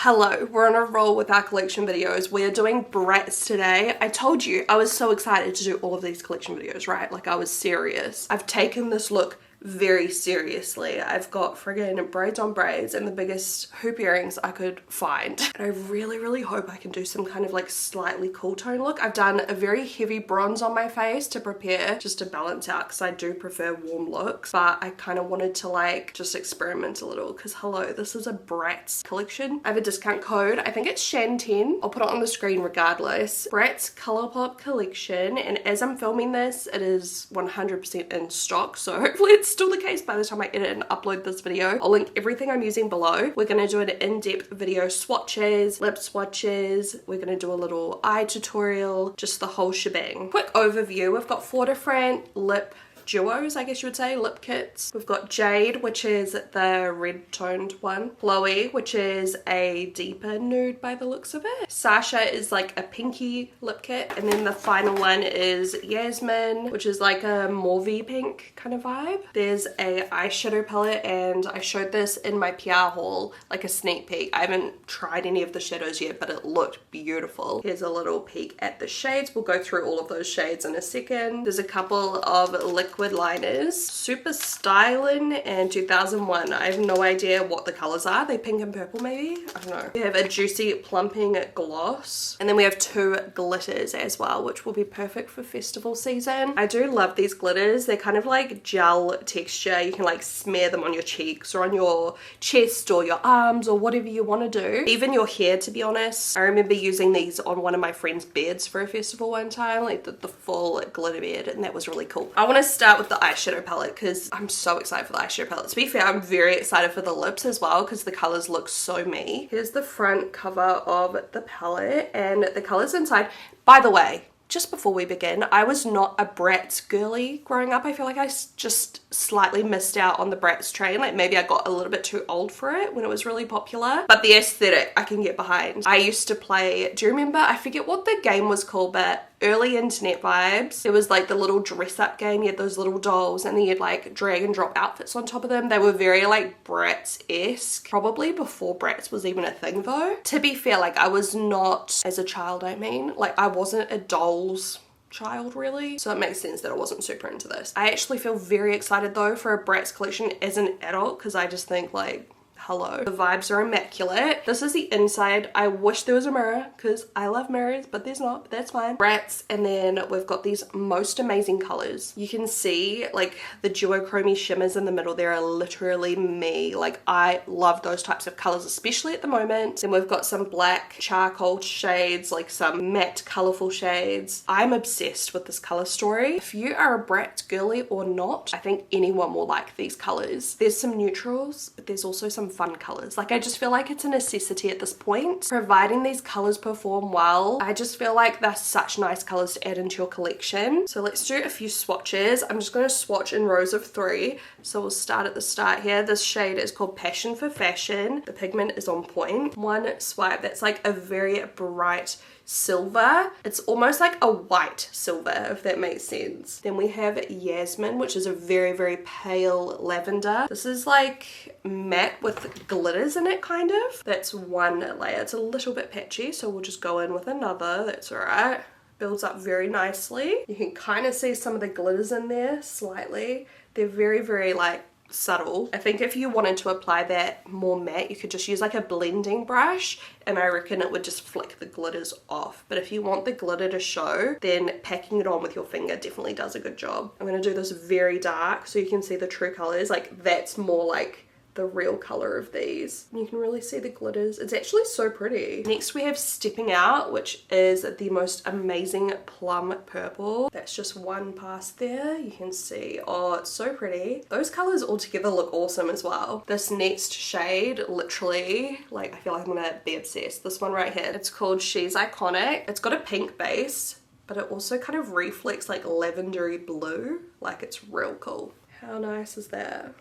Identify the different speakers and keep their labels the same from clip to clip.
Speaker 1: Hello, we're on a roll with our collection videos. We are doing Bratz today. I told you I was so excited to do all of these collection videos, right? Like I was serious. I've taken this look very seriously. I've got friggin' braids on braids and the biggest hoop earrings I could find. And I really hope I can do some kind of like slightly cool tone look. I've done a very heavy bronze on my face to prepare, just to balance out, because I do prefer warm looks, but I kind of wanted to like just experiment a little because hello, this is a Bratz collection. I have a discount code. I think it's Shaaanxo. I'll put it on the screen regardless. Bratz ColourPop collection, and as I'm filming this, it is 100% in stock, so hopefully it's still the case by the time I edit and upload this video. I'll link everything I'm using below. We're going to do an in-depth video swatches, lip swatches. We're going to do a little eye tutorial, just the whole shebang. Quick overview. We've got 4 different lip duos, I guess you would say, lip kits. We've got Jade, which is the red toned one. Chloe, which is a deeper nude by the looks of it. Sasha is like a pinky lip kit. And then the final one is Yasmin, which is like a mauvey pink kind of vibe. There's a eyeshadow palette, and I showed this in my PR haul, like a sneak peek. I haven't tried any of the shadows yet, but it looked beautiful. Here's a little peek at the shades. We'll go through all of those shades in a second. There's a couple of liquid liners, Super Styling and 2001. I have no idea what the colors are. They pink and purple maybe? I don't know. We have a juicy plumping gloss, and then we have 2 glitters as well, which will be perfect for festival season. I do love these glitters. They're kind of like gel texture. You can like smear them on your cheeks or on your chest or your arms or whatever you want to do. Even your hair, to be honest. I remember using these on one of my friend's beds for a festival one time, like the full glitter bed, and that was really cool. I want to start with the eyeshadow palette because I'm so excited for the eyeshadow palette. To be fair, I'm very excited for the lips as well because the colors look so me. Here's the front cover of the palette and the colors inside. By the way, just before we begin, I was not a Bratz girly growing up. I feel like I just slightly missed out on the Bratz train. Like maybe I got a little bit too old for it when it was really popular. But the aesthetic I can get behind. I used to play, do you remember? I forget what the game was called, but early internet vibes. It was like the little dress up game. You had those little dolls and then you'd like drag and drop outfits on top of them. They were very like Bratz-esque. Probably before Bratz was even a thing though. To be fair, like I was not, as a child I mean, like I wasn't a doll's child really, so it makes sense that I wasn't super into this. I actually feel very excited though for a Bratz collection as an adult because I just think like, hello. The vibes are immaculate. This is the inside. I wish there was a mirror because I love mirrors, but there's not, but that's fine. Bratz, and then we've got these most amazing colors. You can see like the duochrome shimmers in the middle. There are literally me. Like I love those types of colors, especially at the moment. Then we've got some black charcoal shades, like some matte colorful shades. I'm obsessed with this color story. If you are a Bratz girly or not, I think anyone will like these colors. There's some neutrals, but there's also some fun colors. Like I just feel like it's a necessity at this point. Providing these colors perform well, I just feel like they're such nice colors to add into your collection. So let's do a few swatches. I'm just going to swatch in rows of 3. So we'll start at the start here. This shade is called Passion for Fashion. The pigment is on point. One swipe, that's like a very bright silver. It's almost like a white silver, if that makes sense. Then we have Yasmin, which is a very pale lavender. This is like matte with glitters in it kind of. That's one layer. It's a little bit patchy, so we'll just go in with another. That's all right. Builds up very nicely. You can kind of see some of the glitters in there slightly. They're very like subtle. I think if you wanted to apply that more matte, you could just use like a blending brush and I reckon it would just flick the glitters off. But if you want the glitter to show, then packing it on with your finger definitely does a good job. I'm going to do this very dark so you can see the true colors. Like that's more like the real color of these. You can really see the glitters. It's actually so pretty. Next we have Stepping Out, which is the most amazing plum purple. That's just one pass there. You can see, oh, it's so pretty. Those colors all together look awesome as well. This next shade, literally, like I feel like I'm gonna be obsessed. This one right here, it's called She's Iconic. It's got a pink base, but it also kind of reflects like lavendery blue. Like it's real cool. How nice is that?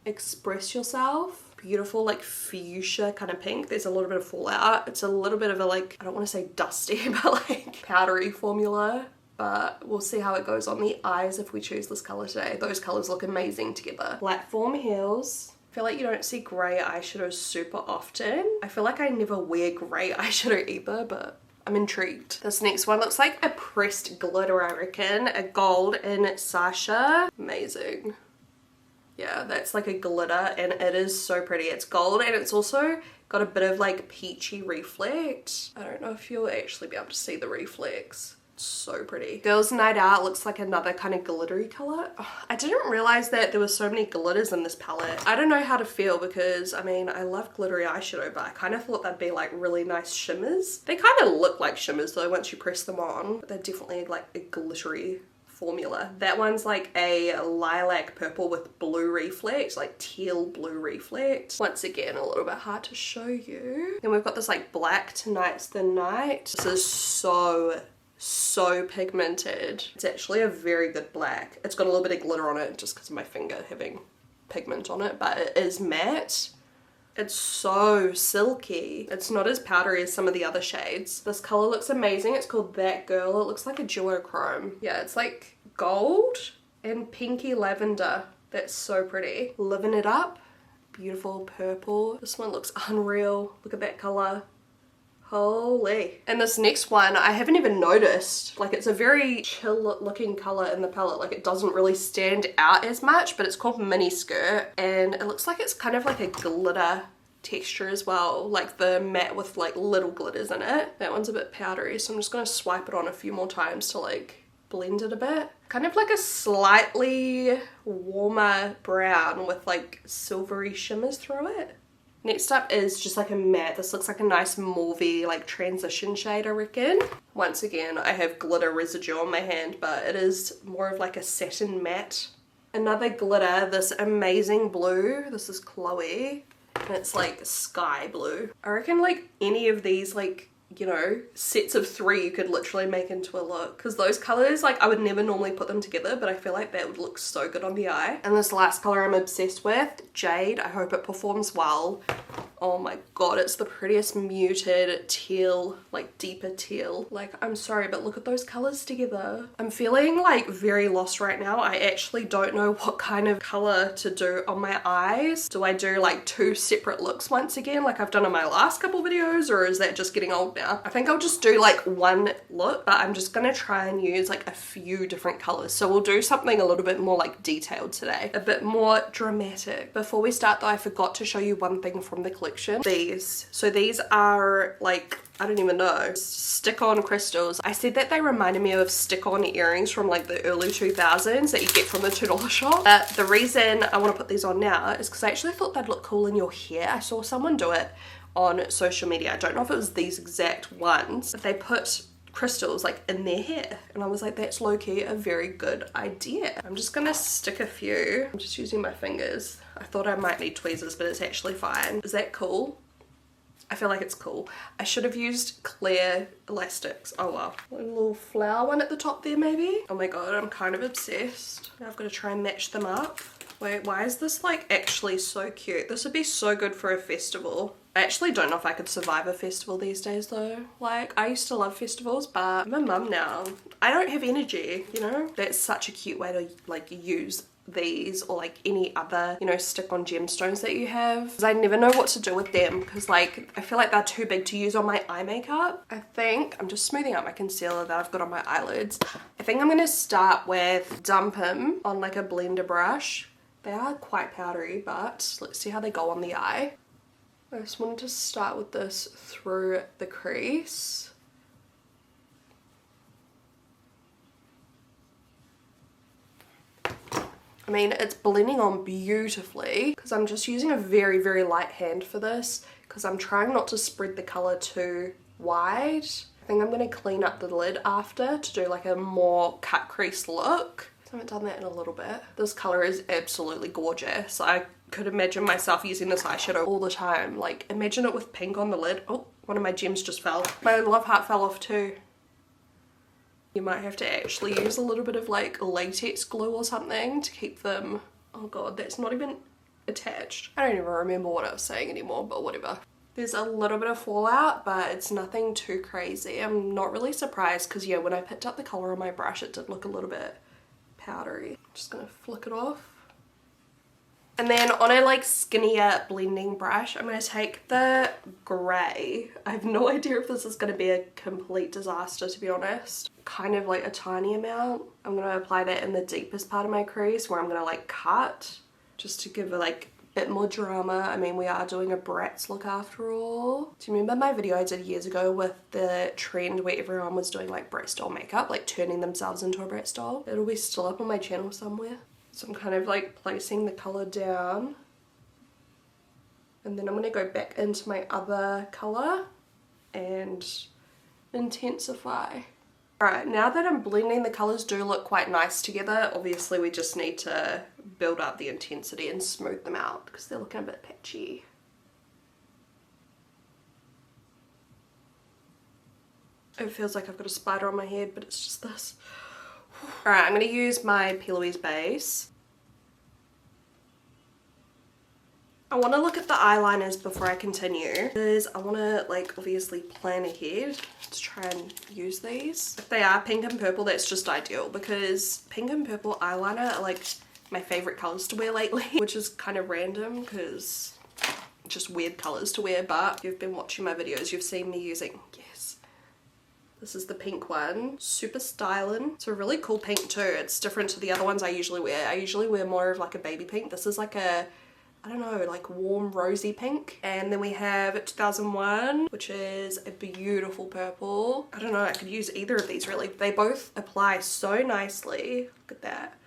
Speaker 1: Express Yourself. Beautiful like fuchsia kind of pink. There's a little bit of fallout. It's a little bit of a like, I don't want to say dusty, but like powdery formula. But we'll see how it goes on the eyes if we choose this color today. Those colors look amazing together. Platform heels. I feel like you don't see grey eyeshadows super often. I feel like I never wear grey eyeshadow either, but I'm intrigued. This next one looks like a pressed glitter, I reckon. A gold in Sasha. Amazing. Yeah, that's like a glitter and it is so pretty. It's gold and it's also got a bit of like peachy reflect. I don't know if you'll actually be able to see the reflex. So pretty. Girls Night Out looks like another kind of glittery color. Oh, I didn't realize that there were so many glitters in this palette. I don't know how to feel because I mean I love glittery eyeshadow, but I kind of thought they'd be like really nice shimmers. They kind of look like shimmers though once you press them on, but they're definitely like a glittery formula. That one's like a lilac purple with blue reflect, like teal blue reflect. Once again, a little bit hard to show you. Then we've got this like black Tonight's the Night. This is so pigmented. It's actually a very good black. It's got a little bit of glitter on it just because of my finger having pigment on it, but it is matte. It's so silky. It's not as powdery as some of the other shades. This color looks amazing. It's called That Girl. It looks like a duochrome. Yeah, it's like gold and pinky lavender. That's so pretty. Living It Up. Beautiful purple. This one looks unreal. Look at that color. Holy. And this next one I haven't even noticed. Like it's a very chill looking color in the palette. Like it doesn't really stand out as much, but it's called Mini Skirt and it looks like it's kind of like a glitter texture as well. Like the matte with like little glitters in it. That one's a bit powdery, so I'm just gonna swipe it on a few more times to like blend it a bit. Kind of like a slightly warmer brown with like silvery shimmers through it. Next up is just like a matte. This looks like a nice mauvey like transition shade, I reckon. Once again, I have glitter residue on my hand, but it is more of like a satin matte. Another glitter, this amazing blue. This is Chloe and it's like sky blue. I reckon like any of these like, you know, sets of 3 you could literally make into a look, because those colors, like I would never normally put them together, but I feel like that would look so good on the eye. And this last color I'm obsessed with, Jade. I hope it performs well. Oh my god, it's the prettiest muted teal, like deeper teal. Like I'm sorry, but look at those colors together. I'm feeling like very lost right now. I actually don't know what kind of color to do on my eyes. Do I do like 2 separate looks once again like I've done in my last couple videos, or is that just getting old now? I think I'll just do like one look, but I'm just gonna try and use like a few different colors. So we'll do something a little bit more like detailed today, a bit more dramatic. Before we start though, I forgot to show you one thing from the collection. These. So these are like, I don't even know, stick-on crystals. I said that they reminded me of stick-on earrings from like the early 2000s that you get from the $2 shop. But the reason I want to put these on now is because I actually thought they'd look cool in your hair. I saw someone do it on social media. I don't know if it was these exact ones, but they put crystals like in their hair and I was like, that's low-key a very good idea. I'm just gonna stick a few. I'm just using my fingers. I thought I might need tweezers, but it's actually fine. Is that cool? I feel like it's cool. I should have used clear elastics. Oh well. A little flower one at the top there maybe. Oh my god, I'm kind of obsessed. Now I've got to try and match them up. Wait, why is this like actually so cute? This would be so good for a festival. I actually don't know if I could survive a festival these days though. Like I used to love festivals, but I'm a mum now. I don't have energy, you know? That's such a cute way to like use these or like any other, you know, stick-on gemstones that you have, because I never know what to do with them because like I feel like they're too big to use on my eye makeup. I think I'm just smoothing out my concealer that I've got on my eyelids. I think I'm gonna start with Dump 'Em on like a blender brush. They are quite powdery, but let's see how they go on the eye. I just wanted to start with this through the crease. I mean, it's blending on beautifully because I'm just using a very, very light hand for this because I'm trying not to spread the color too wide. I think I'm going to clean up the lid after to do like a more cut crease look. I haven't done that in a little bit. This color is absolutely gorgeous. I could imagine myself using this eyeshadow all the time. Like, imagine it with pink on the lid. Oh, one of my gems just fell. My love heart fell off too. You might have to actually use a little bit of like latex glue or something to keep them. Oh god, that's not even attached. I don't even remember what I was saying anymore, but whatever. There's a little bit of fallout, but it's nothing too crazy. I'm not really surprised because yeah, when I picked up the color on my brush, it did look a little bit powdery. Just gonna flick it off. And then on a like skinnier blending brush, I'm going to take the grey. I have no idea if this is going to be a complete disaster, to be honest. Kind of like a tiny amount. I'm going to apply that in the deepest part of my crease where I'm going to like cut just to give it like a bit more drama. I mean, we are doing a Bratz look after all. Do you remember my video I did years ago with the trend where everyone was doing like Bratz doll makeup, like turning themselves into a Bratz doll? It'll be still up on my channel somewhere. So I'm kind of like placing the colour down, and then I'm going to go back into my other colour and intensify. Alright, now that I'm blending, the colours do look quite nice together. Obviously we just need to build up the intensity and smooth them out because they're looking a bit patchy. It feels like I've got a spider on my head, but it's just this. Alright, I'm going to use my P. Louise base. I want to look at the eyeliners before I continue because I want to like obviously plan ahead to try and use these. If they are pink and purple, that's just ideal because pink and purple eyeliner are like my favourite colours to wear lately, which is kind of random because just weird colours to wear, but if you've been watching my videos, you've seen me using, yes, this is the pink one. Super styling. It's a really cool pink too. It's different to the other ones I usually wear. I usually wear more of like a baby pink. This is like a, I don't know, like warm rosy pink. And then we have 2001, which is a beautiful purple. I don't know, I could use either of these really. They both apply so nicely. Look at that.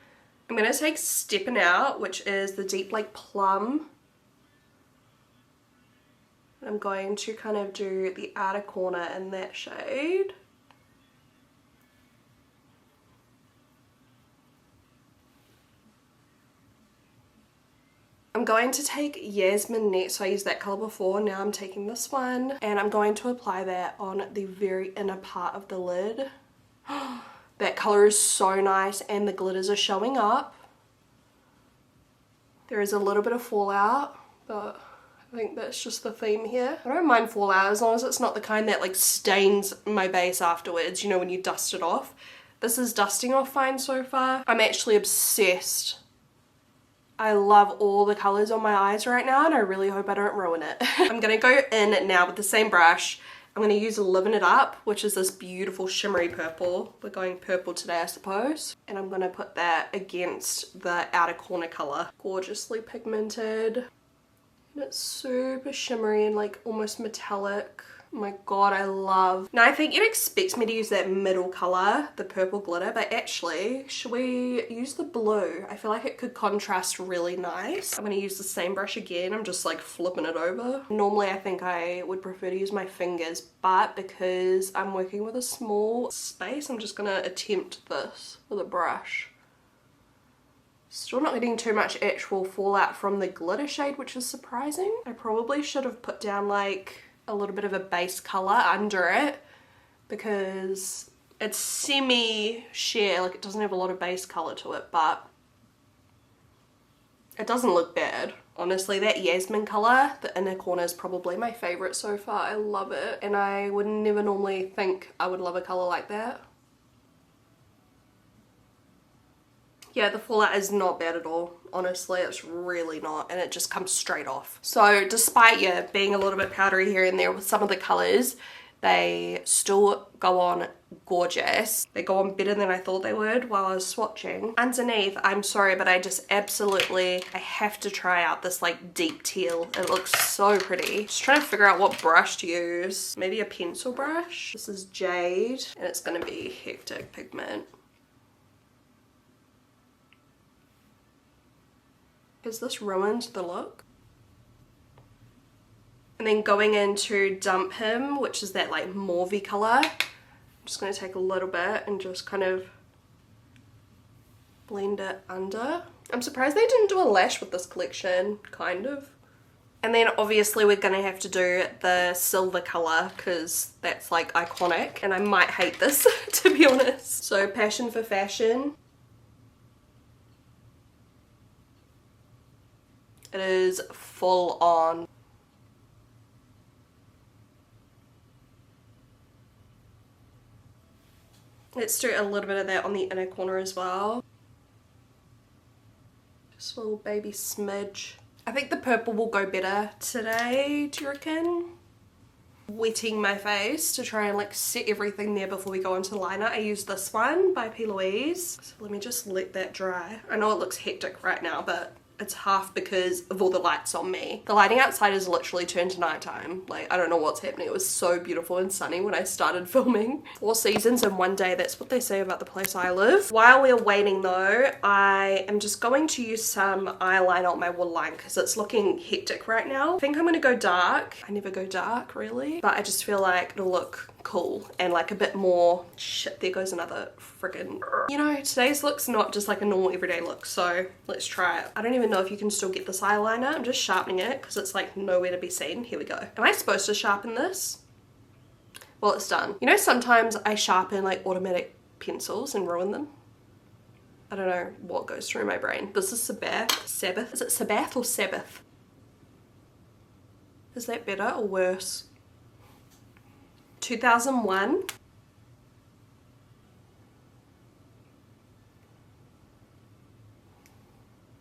Speaker 1: I'm going to take Steppin' Out, which is the deep like plum. I'm going to kind of do the outer corner in that shade. I'm going to take Yasmin next, so I used that colour before, now I'm taking this one, and I'm going to apply that on the very inner part of the lid. That colour is so nice and the glitters are showing up. There is a little bit of fallout, but I think that's just the theme here. I don't mind fallout as long as it's not the kind that like stains my base afterwards, you know, when you dust it off. This is dusting off fine so far. I'm actually obsessed. I love all the colours on my eyes right now and I really hope I don't ruin it. I'm going to go in now with the same brush. I'm going to use Livin' It Up, which is this beautiful shimmery purple. We're going purple today, I suppose. And I'm going to put that against the outer corner colour. Gorgeously pigmented. And it's super shimmery and like almost metallic. Oh my god, I love. Now I think you'd expect me to use that middle colour, the purple glitter, but actually, should we use the blue? I feel like it could contrast really nice. I'm going to use the same brush again. I'm just like flipping it over. Normally I think I would prefer to use my fingers, but because I'm working with a small space, I'm just going to attempt this with a brush. Still not getting too much actual fallout from the glitter shade, which is surprising. I probably should have put down like a little bit of a base color under it because it's semi-sheer, like it doesn't have a lot of base color to it, but it doesn't look bad. Honestly, that Yasmin color, the inner corner, is probably my favorite so far. I love it and I would never normally think I would love a color like that. Yeah, the fallout is not bad at all. Honestly, it's really not, and it just comes straight off. So despite being a little bit powdery here and there with some of the colours, they still go on gorgeous. They go on better than I thought they would while I was swatching. Underneath, I'm sorry, but I just absolutely, I have to try out this like deep teal. It looks so pretty. Just trying to figure out what brush to use. Maybe a pencil brush. This is Jade, and it's going to be hectic pigment. Has this ruined the look? And then going into Dump Him, which is that like mauvey colour. I'm just going to take a little bit and just kind of blend it under. I'm surprised they didn't do a lash with this collection, kind of. And then obviously we're going to have to do the silver colour because that's like iconic and I might hate this to be honest. So Passion for Fashion. It is full on. Let's do a little bit of that on the inner corner as well. Just a little baby smidge. I think the purple will go better today, do you reckon? Wetting my face to try and like set everything there before we go into the liner. I use this one by P. Louise. So let me just let that dry. I know it looks hectic right now, but it's half because of all the lights on me. The lighting outside is literally turned to nighttime. Like, I don't know what's happening. It was so beautiful and sunny when I started filming. 4 seasons in one day. That's what they say about the place I live. While we're waiting though, I am just going to use some eyeliner on my waterline because it's looking hectic right now. I think I'm gonna go dark. I never go dark really, but I just feel like it'll look cool and like a bit more shit. There goes another friggin', you know, today's look's not just like a normal everyday look, so let's try it. I don't even know if you can still get this eyeliner. I'm just sharpening it because it's like nowhere to be seen. Here we go. Am I supposed to sharpen this? Well, it's done. You know, sometimes I sharpen like automatic pencils and ruin them. I don't know what goes through my brain. This is Sabbath. Is it Sabbath or Sabbath? Is that better or worse? 2001.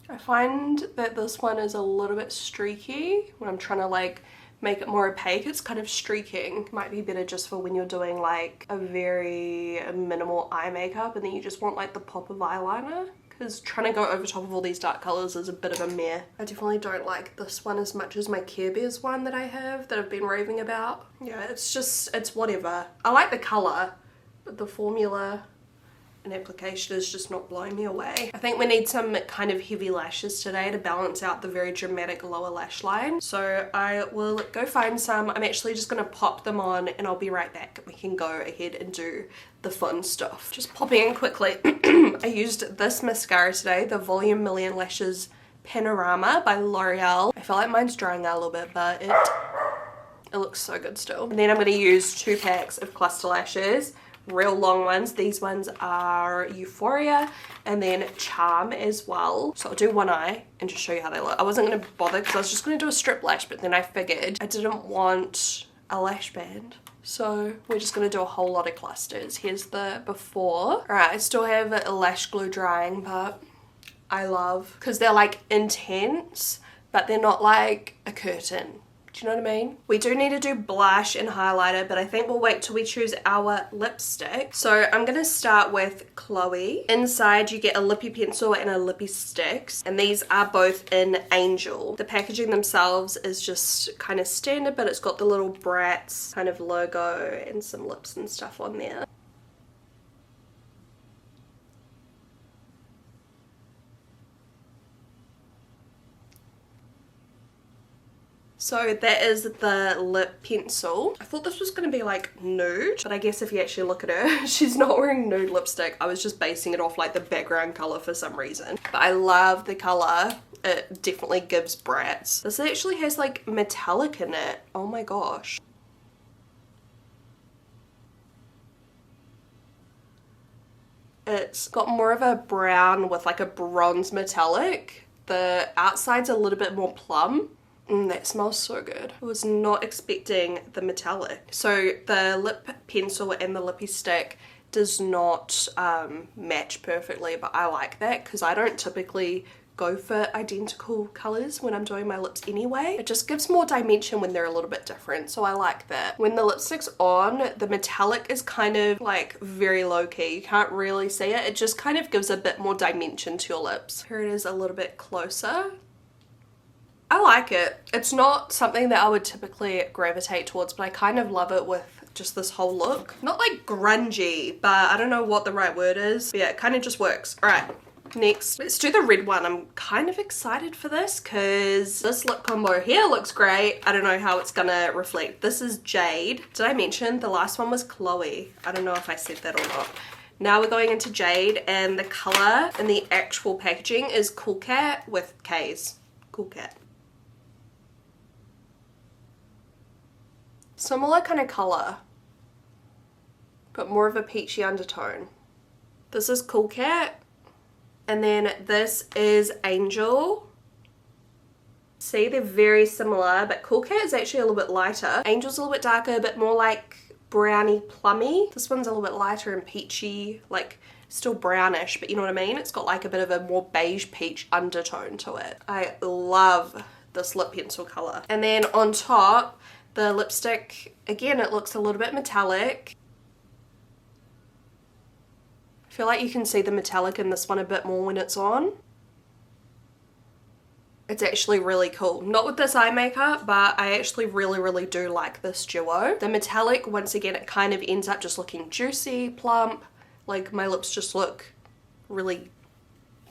Speaker 1: I find that this one is a little bit streaky when I'm trying to like make it more opaque. It's kind of streaking. Might be better just for when you're doing like a very minimal eye makeup and then you just want like the pop of eyeliner, because trying to go over top of all these dark colors is a bit of a meh. I definitely don't like this one as much as my Care Bears one that I have that I've been raving about. Yeah, it's just, it's whatever. I like the color, but the formula and application is just not blowing me away. I think we need some kind of heavy lashes today to balance out the very dramatic lower lash line. So I will go find some. I'm actually just gonna pop them on and I'll be right back. We can go ahead and do the fun stuff. Just popping in quickly. I used this mascara today, the Volume Million Lashes Panorama by L'Oreal. I feel like mine's drying out a little bit, but it looks so good still. And then I'm gonna use 2 packs of cluster lashes. Real long ones. These ones are Euphoria and then Charm as well. So I'll do one eye and just show you how they look. I wasn't going to bother because I was just going to do a strip lash, but then I figured I didn't want a lash band. So we're just going to do a whole lot of clusters. Here's the before. Alright, I still have a lash glue drying, but I love, because they're like intense, but they're not like a curtain. Do you know what I mean? We do need to do blush and highlighter, but I think we'll wait till we choose our lipstick. So I'm going to start with Chloe. Inside you get a lippy pencil and a lippy sticks, and these are both in Angel. The packaging themselves is just kind of standard, but it's got the little Bratz kind of logo and some lips and stuff on there. So that is the lip pencil. I thought this was going to be like nude, but I guess if you actually look at her, she's not wearing nude lipstick. I was just basing it off like the background color for some reason. But I love the color. It definitely gives Bratz. This actually has like metallic in it. Oh my gosh. It's got more of a brown with like a bronze metallic. The outside's a little bit more plum. That smells so good. I was not expecting the metallic. So the lip pencil and the lippy stick does not match perfectly, but I like that because I don't typically go for identical colors when I'm doing my lips anyway. It just gives more dimension when they're a little bit different, so I like that. When the lipstick's on, the metallic is kind of like very low-key. You can't really see it. It just kind of gives a bit more dimension to your lips. Here it is a little bit closer. I like it. It's not something that I would typically gravitate towards, but I kind of love it with just this whole look. Not like grungy, but I don't know what the right word is. But yeah, it kind of just works. All right, next, let's do the red one. I'm kind of excited for this because this lip combo here looks great. I don't know how it's gonna reflect. This is Jade. Did I mention the last one was Chloe? I don't know if I said that or not. Now we're going into Jade, and the color in the actual packaging is Cool Cat with K's. Cool Cat. Similar kind of color, but more of a peachy undertone. This is Cool Cat, and then this is Angel. See, they're very similar, but Cool Cat is actually a little bit lighter. Angel's a little bit darker, a bit more like browny plummy. This one's a little bit lighter and peachy, like still brownish, but you know what I mean? It's got like a bit of a more beige peach undertone to it. I love this lip pencil color. And then on top, the lipstick, again, it looks a little bit metallic. I feel like you can see the metallic in this one a bit more when it's on. It's actually really cool. Not with this eye makeup, but I actually really do like this duo. The metallic, once again, it kind of ends up just looking juicy, plump. Like my lips just look really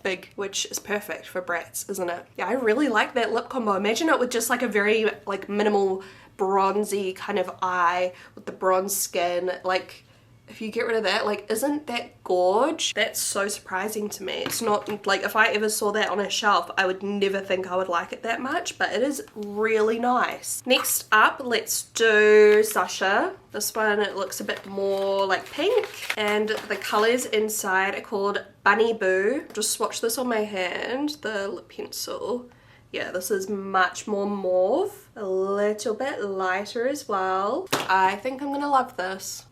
Speaker 1: big, which is perfect for Bratz, isn't it? Yeah, I really like that lip combo. Imagine it with just like a very like minimal bronzy kind of eye with the bronze skin. Like, if you get rid of that, like, isn't that gorge? That's so surprising to me. It's not like, if I ever saw that on a shelf, I would never think I would like it that much, but it is really nice. Next up, let's do Sacha. This one, it looks a bit more like pink, and the colors inside are called Bunny Boo. Just swatch this on my hand, the lip pencil. Yeah, this is much more mauve, a little bit lighter as well. I think I'm gonna love this.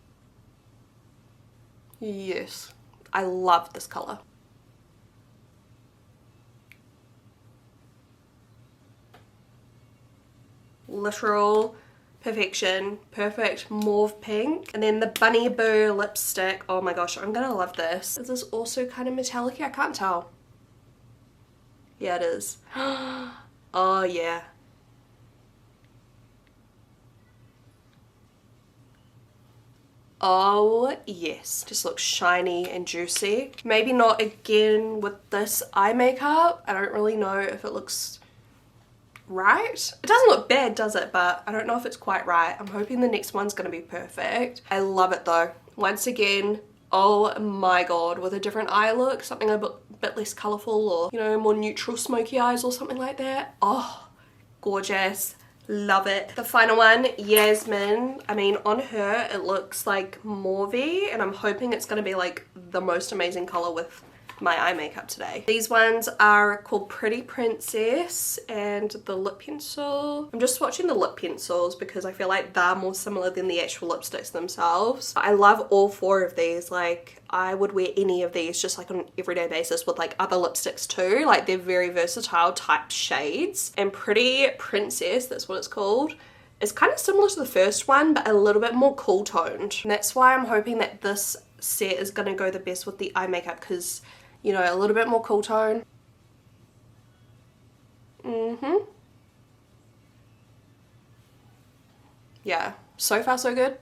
Speaker 1: Yes, I love this color. Literal perfection, perfect mauve pink. And then the Bunny Boo lipstick, oh my gosh, I'm gonna love this. Is this also kind of metallic? I can't tell. Yeah, it is. Oh yeah. Oh yes, just looks shiny and juicy. Maybe not again with this eye makeup. I don't really know if it looks right. It doesn't look bad, does it? But I don't know if it's quite right. I'm hoping the next one's gonna be perfect. I love it though. Once again, oh my god, with a different eye look, something a bit less colourful, or you know, more neutral smoky eyes or something like that. Oh, gorgeous. Love it. The final one, Yasmin. I mean, on her it looks like mauvey, and I'm hoping it's going to be like the most amazing color with my eye makeup today. These ones are called Pretty Princess, and the lip pencil, I'm just swatching the lip pencils because I feel like they're more similar than the actual lipsticks themselves. I love all four of these. Like, I would wear any of these just like on an everyday basis with like other lipsticks too. Like, they're very versatile type shades. And Pretty Princess, that's what it's called, is kind of similar to the first one but a little bit more cool toned. And that's why I'm hoping that this set is going to go the best with the eye makeup, because you know, a little bit more cool tone. Yeah, so far so good.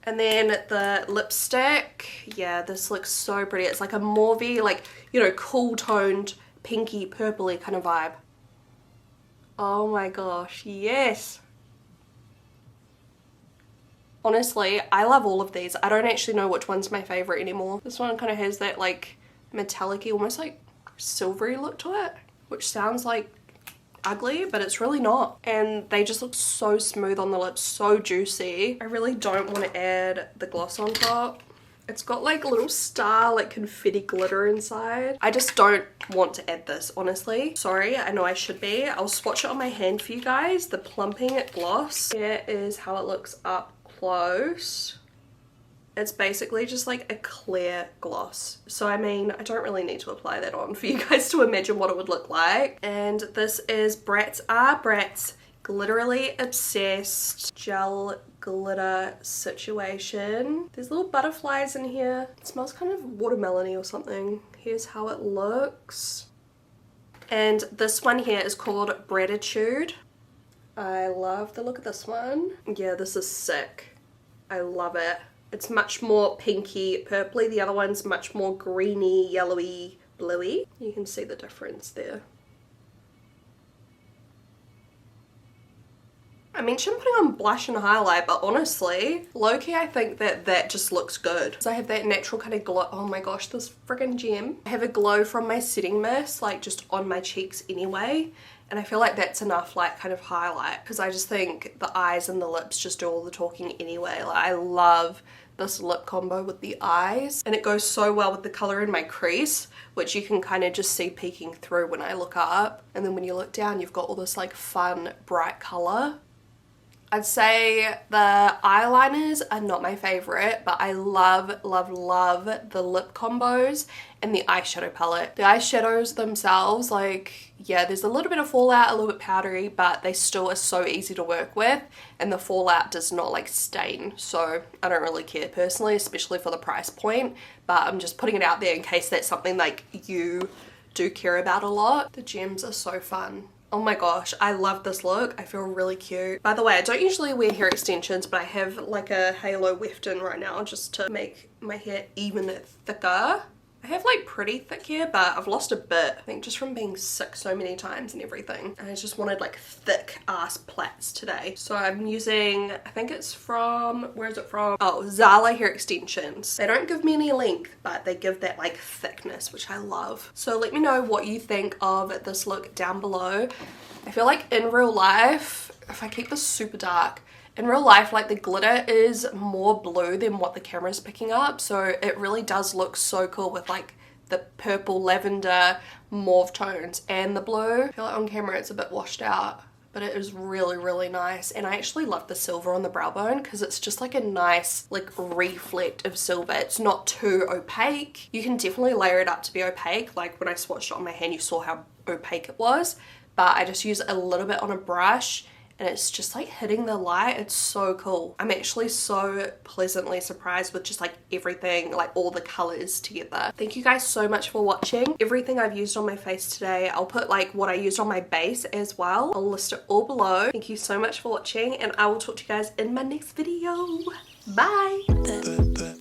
Speaker 1: And then the lipstick, yeah, this looks so pretty. It's like a mauvey, like, you know, cool toned, pinky, purpley kind of vibe. Oh my gosh, yes. Honestly, I love all of these. I don't actually know which one's my favorite anymore. This one kind of has that like metallic-y, almost like silvery look to it, which sounds like ugly, but it's really not. And they just look so smooth on the lips, so juicy. I really don't want to add the gloss on top. It's got like a little star, like confetti glitter inside. I just don't want to add this, honestly. Sorry, I know I should be. I'll swatch it on my hand for you guys. The plumping gloss. Here is how it looks up close. It's basically just like a clear gloss. So I mean, I don't really need to apply that on for you guys to imagine what it would look like. And this is Bratz Glitterily Obsessed Gel Glitter Situation. There's little butterflies in here. It smells kind of watermelon-y or something. Here's how it looks. And this one here is called Bratitude. I love the look of this one. Yeah, this is sick. I love it. It's much more pinky purpley. The other one's much more greeny, yellowy, bluey. You can see the difference there. I mentioned putting on blush and highlight, but honestly, low-key I think that that just looks good. So I have that natural kind of glow. Oh my gosh, this friggin' gem. I have a glow from my setting mist, like just on my cheeks anyway. And I feel like that's enough like kind of highlight, because I just think the eyes and the lips just do all the talking anyway. Like, I love this lip combo with the eyes, and it goes so well with the color in my crease, which you can kind of just see peeking through when I look up. And then when you look down, you've got all this like fun bright color. I'd say the eyeliners are not my favorite, but I love, love, love the lip combos and the eyeshadow palette. The eyeshadows themselves, like, yeah, there's a little bit of fallout, a little bit powdery, but they still are so easy to work with, and the fallout does not like stain, so I don't really care personally, especially for the price point, but I'm just putting it out there in case that's something like you do care about a lot. The gems are so fun. Oh my gosh, I love this look. I feel really cute. By the way, I don't usually wear hair extensions, but I have like a halo weft in right now just to make my hair even thicker. I have like pretty thick hair, but I've lost a bit, I think, just from being sick so many times and everything. And I just wanted like thick ass plaits today. So I'm using, I think it's from, where is it from? Oh, Zala hair extensions. They don't give me any length, but they give that like thickness, which I love. So let me know what you think of this look down below. I feel like in real life, if I keep this super dark, in real life, like the glitter is more blue than what the camera is picking up, so it really does look so cool with like the purple, lavender, mauve tones and the blue. I feel like on camera it's a bit washed out, but it is really, really nice. And I actually love the silver on the brow bone because it's just like a nice like reflect of silver. It's not too opaque. You can definitely layer it up to be opaque. Like when I swatched it on my hand, you saw how opaque it was, but I just use a little bit on a brush and it's just like hitting the light. It's so cool. I'm actually so pleasantly surprised with just like everything, like all the colors together. Thank you guys so much for watching. Everything I've used on my face today, I'll put like what I used on my base as well. I'll list it all below. Thank you so much for watching, and I will talk to you guys in my next video. Bye.